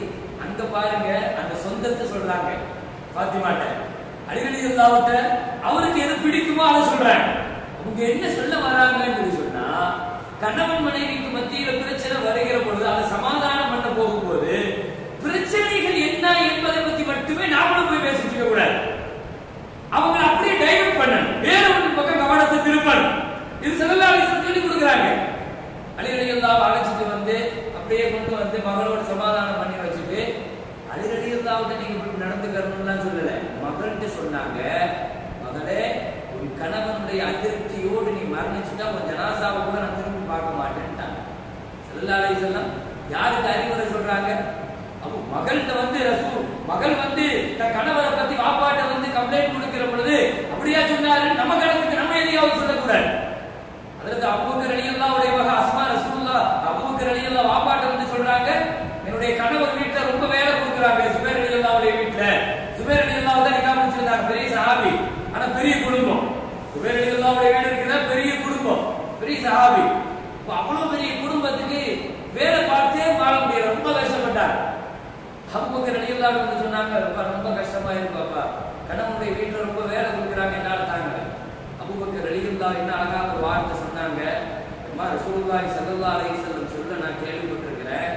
அங்க பாருங்க அந்த சொந்தத்தை சொல்றாங்க ஃபாத்திமாட்ட. அலி ரலியல்லாஹுட்ட அவருக்கு எது பிடிக்குமோ அதை சொல்றாங்க. அவங்க என்ன சொல்ல வராங்கன்னு சொன்னா, கணவன் மனைவிக்கு மத்தியில பிரச்சனை வருகிற பொழுது அதை சமாதானம் பண்ண போகும்போது பிரச்சனைகள் என்ன என்பதை பத்தி மட்டுமே நாமளும் போய் பேசிட்டு கூடாது. அவங்க அப்படியே டைவர்ட் பண்ணணும், வேற ஒரு பக்கம் கவனத்தை திருப்பணும். இது ஸல்லல்லாஹு அலைஹி வஸல்லம் சொல்லி கொடுக்குறாங்க. அலி ரலியல்லாஹு அழைச்சிட்டு வந்து அப்படியே கொண்டு வந்து மகளோட சமாதானம் பண்ணி வச்சுட்டு, அலி ரலியல்லாஹு நீங்க இப்படி நடந்துக்கணும்லாம் சொல்லல, மகள்கிட்ட சொன்னாங்க, மகளே உன் கணவனுடைய அதிருப்தியோடு நீ மரணிச்சுட்டா உன் ஜனாசாவை கூட நான் திரும்பி பார்க்க மாட்டேன்ட்டாங்க. ஸல்லல்லாஹு அலைஹி வஸல்லம் யாருக்கு அறிவுரை சொல்றாங்க? அப்போ மகள்கிட்ட வந்து ரசூல் மகள் வந்து தன் கணவரை பத்தி வாப்பாட்ட வந்து கம்ப்ளைண்ட் கொடுக்கிற பொழுது அப்படியா சொன்னாரு? நம்ம கணக்கு நம்ம எதையாவது சொல்லக்கூடாது. அதற்கு அபூபக்கர் ரலியல்லாஹுடைய மக அஸ்மா ரசூலுல்லாஹ் அபூபக்கர் ரலியல்லாஹு வாப்பாட்ட வந்து சொல்றாங்க, என்னுடைய கணவர் வீட்டுல ரொம்ப வேலை கொடுக்குறாங்க. சுபைர் ரலியல்லாஹுடைய வீட்டுல சுபைர் ரலியல்லாஹு தான் நிக்காஹ் முடிச்சிருந்தாங்க. பெரிய சஹாபி, ஆனா பெரிய குடும்பம். சுபைர் ரலியல்லாஹுடைய வீடு இருக்குதா, பெரிய குடும்பம், பெரிய சஹாபி. அவ்வளவு பெரிய குடும்பத்துக்கு வேலை பார்த்தே வாழ முடியல, ரொம்ப கஷ்டப்பட்டார். அபூபக்கர் ரலியல்லாஹு வந்து சொன்னாங்க, ரொம்ப கஷ்டமா இருக்குப்பா, கணவனுடைய வீட்டுல ரொம்ப வேலை கொடுக்குறாங்க, என்னால தாங்க. அபூபக்கர் ரலியல்லாஹு என்ன அழகா ஒரு வார்த்தை சொன்னாங்க, ரசூலுல்லாஹி ஸல்லல்லாஹு அலைஹி வஸல்லம் சொல்ல நான் கேள்விப்பட்டிருக்கிறேன்,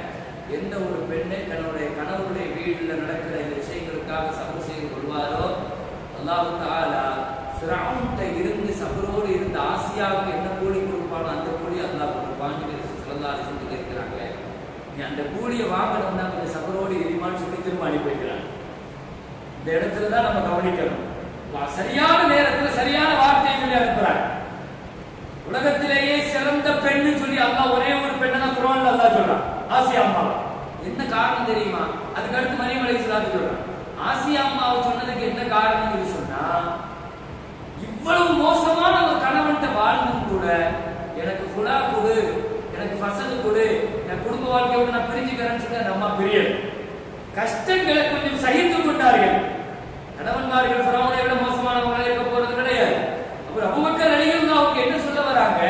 எந்த ஒரு பெண்ணை கணவனுடைய வீட்டில் நடக்கிற இந்த விஷயங்களுக்காக சபர் செய்து கொள்வாரோ அல்லாஹ் தஆலா ஃபிரௌன்ட்ட இருந்து சபரோடு இருந்த ஆசியாவுக்கு என்ன கூலி கொடுப்பானோ அந்த கூலி அல்லாஹ் கொடுப்பான்னு ஸல்லல்லாஹு அலைஹி வஸல்லம் இருக்கிறாங்க. நீ அந்த கூலியை வாங்கணும்னா அந்த சபரோடு இருமான்னு சொல்லி திரும்ப அனுப்பி வைக்கிறாங்க. இந்த இடத்துல தான் நம்ம கவனிக்கணும். சரியான நேரத்தில் சரியான வார்த்தையை சொல்லி அனுப்புறாங்க. உலகத்திலேயே சிறந்த பெண்ணு சொல்லி அல்லாஹ் ஒரே ஒரு பெண்ணை தான் குர்ஆன்ல அல்லாஹ் சொல்றான், ஆசியா அம்மா. என்ன காரணம் தெரியுமா? அதுக்கு அடுத்து மரியம் அலைஹிஸ்ஸலாம் சொல்றான். ஆசியா அம்மாவை சொன்னதுக்கு என்ன காரணம் சொன்னா, இவ்வளவு மோசமான ஒரு கணவன்கிட்ட வாழ்ந்தும் கூட எனக்கு குலா கொடு, எனக்கு ஃபசல் கொடு, என் குடும்ப வாழ்க்கையோடு நான் பிரிஞ்சுக்கிறேன்னு சொல்லி அந்த அம்மா பிரியல். கஷ்டங்களை கொஞ்சம் சகித்து கொண்டார்கள். கணவன்மார்கள் ஃபிரௌனை விட மோசமானவங்களாக இருக்க போறது கிடையாது. அப்புறம் அபூபக்கர் ரலியல்லாஹு என்ன சொல்ல வராங்க,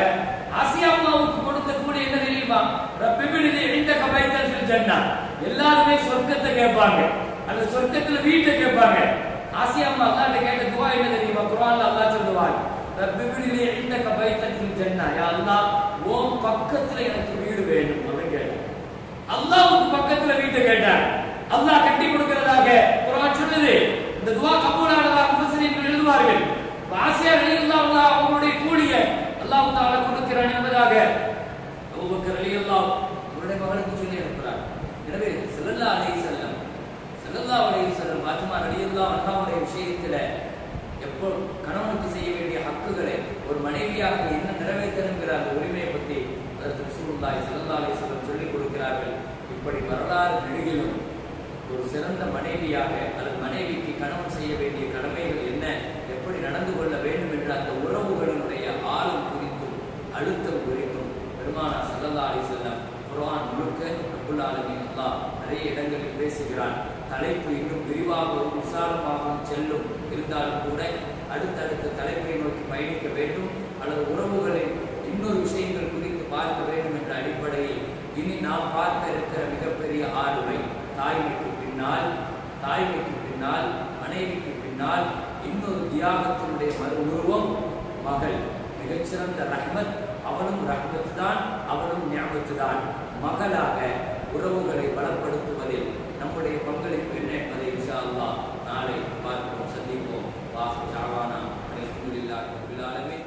ஆசியா அம்மாவுக்கு கொடுத்த கூட என்ன தெரியுமா? ரப்பிபினி இந்தக பைத்தன் ஃபில் ஜன்னah. எல்லாரும் சொர்க்கத்தை கேட்பாங்க, அந்த சொர்க்கத்துல வீட்டை கேட்பாங்க. ஆசியா அம்மா அல்லாஹ்ட்ட கேட்ட துஆ என்ன தெரியுமா? குர்ஆன்ல அல்லாஹ் சொல்லுவார், ரப்பிபினி இந்தக பைத்தன் ஃபில் ஜன்னah. யா அல்லாஹ் உன் பக்கத்துல எனக்கு வீடு வேணும் அப்படின்னு கேட்டார். அல்லாஹ்வுக்கு பக்கத்துல வீட்டை கேட்டார். அல்லாஹ் கட்டி கொடுக்கிறதாக குர்ஆன் சொல்லுது. இந்த துஆ கபூலானதாக முஃபஸ்ஸிரீன்கள் எழுதுவார்கள். ஆசியா ரலியல்லாஹு அவங்களுடைய கூலியை அல்லாஹ் தஆலா கொடுக்கிறான் என்பதாக அபூபக்கர் ரலியல்லாஹு அவருடைய மகளுக்கு சொல்லி அனுப்புறார். எனவே ஸல்லல்லாஹு அலைஹி வஸல்லம் ஃபாத்திமா ரலியல்லாஹு அன்ஹாவுடைய விஷயத்துல எப்போ கணவனுக்கு செய்ய வேண்டிய ஹக்குகளை ஒரு மனைவியாக என்ன நிறைவேற்றணுங்கிற அந்த உரிமையை பற்றி ரசூலுல்லாஹி ஸல்லல்லாஹு அலைஹி வஸல்லம் சொல்லிக் கொடுக்கிறார்கள். இப்படி வரலாறு நெடுகிலும் ஒரு சிறந்த மனைவியாக அல்லது மனைவிக்கு கணவன் செய்ய வேண்டிய கடமைகள் என்ன, எப்படி நடந்து கொள்ள வேண்டும் என்ற அந்த உறவுகளினுடைய ஆழம் குறித்தும் அழுத்தம் குறித்தும் பெருமானார் ஸல்லல்லாஹு அலைஹி வஸல்லம் குர்ஆன் முழுக்க ரப்புல் ஆலமீன் அல்லாஹ் நிறைய இடங்களில் பேசுகிறான். தலைப்பு இன்னும் விரிவாகவும் விசாலமாகவும் செல்லும். இருந்தாலும் கூட அடுத்தடுத்த தலைப்பை நோக்கி பயணிக்க வேண்டும் அல்லது உறவுகளை இன்னொரு விஷயங்கள் குறித்து பார்க்க வேண்டும் என்ற அடிப்படையில் இனி நாம் பார்க்க இருக்கிற மிகப்பெரிய ஆளுமை தாய்மைக்கு பின்னால் மனைவிக்கு பின்னால் இன்னொரு தியாகத்தினுடைய மறு உருவம் மகள். மிகச்சிறந்த ரஹ்மத், அவனும் ரஹ்மத் தான், அவனும் நியாமத்து தான். மகளாக உறவுகளை பலப்படுத்துவதில் நம்முடைய பங்களிப்பு என்ன என்பதை இன்ஷா அல்லாஹ் நாளை பார்ப்போம், சந்திப்போம். வாஹ் தாவானா அல்ஹம்துலில்லாஹி ரப்பில் ஆலமீன்.